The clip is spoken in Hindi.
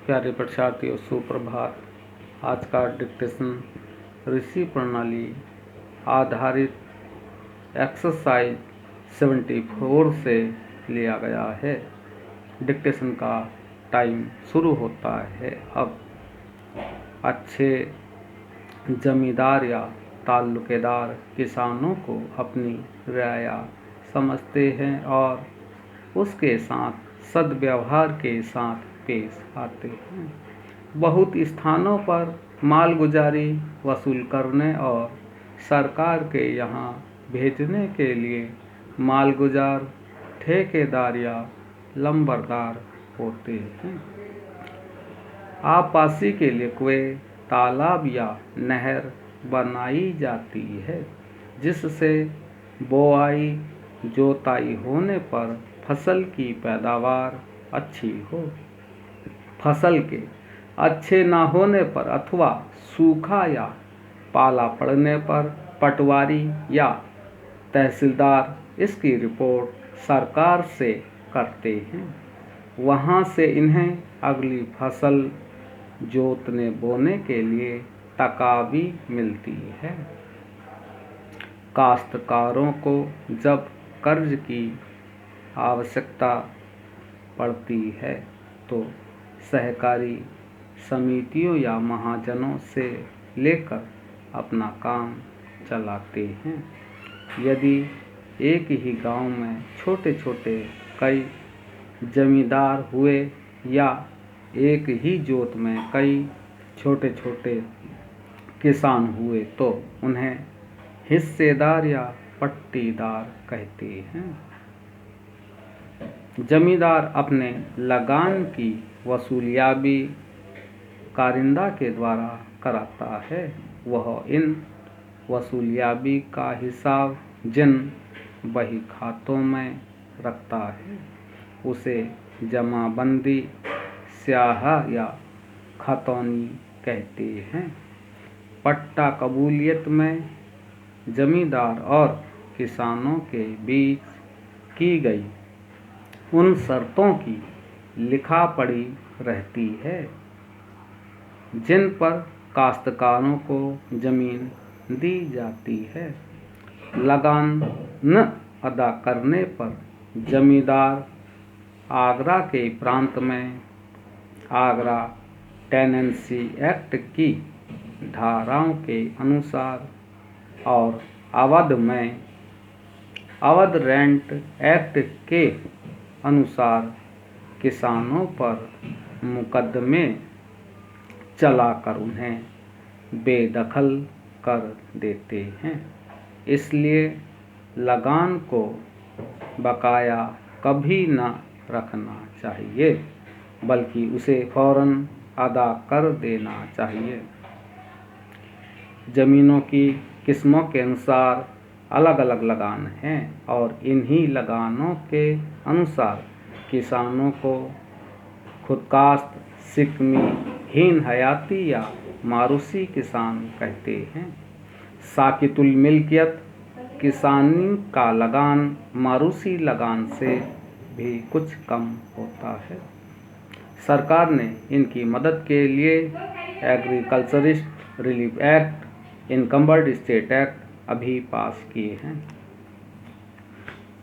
प्यारे परीक्षार्थियों, सुप्रभात। आज का डिक्टेशन ऋषि प्रणाली आधारित एक्सरसाइज 74 से लिया गया है। डिक्टेशन का टाइम शुरू होता है अब। अच्छे जमींदार या ताल्लुकेदार किसानों को अपनी रियाया समझते हैं और उसके साथ सद्व्यवहार के साथ पेश आते हैं। बहुत स्थानों पर मालगुजारी वसूल करने और सरकार के यहाँ भेजने के लिए मालगुजार ठेकेदार या लंबरदार होते हैं। आबपासी के लिए कुएं, तालाब या नहर बनाई जाती है जिससे बोआई जोताई होने पर फसल की पैदावार अच्छी हो। फसल के अच्छे ना होने पर अथवा सूखा या पाला पड़ने पर पटवारी या तहसीलदार इसकी रिपोर्ट सरकार से करते हैं। वहाँ से इन्हें अगली फसल जोतने बोने के लिए तकावी मिलती है। काश्तकारों को जब कर्ज की आवश्यकता पड़ती है तो सहकारी समितियों या महाजनों से लेकर अपना काम चलाते हैं। यदि एक ही गांव में छोटे छोटे कई जमींदार हुए या एक ही जोत में कई छोटे छोटे किसान हुए तो उन्हें हिस्सेदार या पट्टीदार कहते हैं। जमींदार अपने लगान की वसूलियाबी कारिंदा के द्वारा कराता है। वह इन वसूलियाबी का हिसाब जिन बही खातों में रखता है उसे जमाबंदी, स्याहा या खतौनी कहते हैं। पट्टा कबूलियत में जमींदार और किसानों के बीच की गई उन शर्तों की लिखा पढ़ी रहती है जिन पर काश्तकारों को जमीन दी जाती है। लगान न अदा करने पर जमींदार आगरा के प्रांत में आगरा टेनेंसी एक्ट की धाराओं के अनुसार और अवध में अवध रेंट एक्ट के अनुसार किसानों पर मुकदमे चलाकर उन्हें बेदखल कर देते हैं। इसलिए लगान को बकाया कभी न रखना चाहिए बल्कि उसे फौरन अदा कर देना चाहिए। ज़मीनों की किस्मों के अनुसार अलग अलग लगान हैं और इन्हीं लगानों के अनुसार किसानों को खुदकाश्त, सिकमी, हीन हयाती या मारूसी किसान कहते हैं। साकितुल मिल्कियत किसानी का लगान मारूसी लगान से भी कुछ कम होता है। सरकार ने इनकी मदद के लिए agriculturist relief act, encumbered state act अभी पास किए हैं।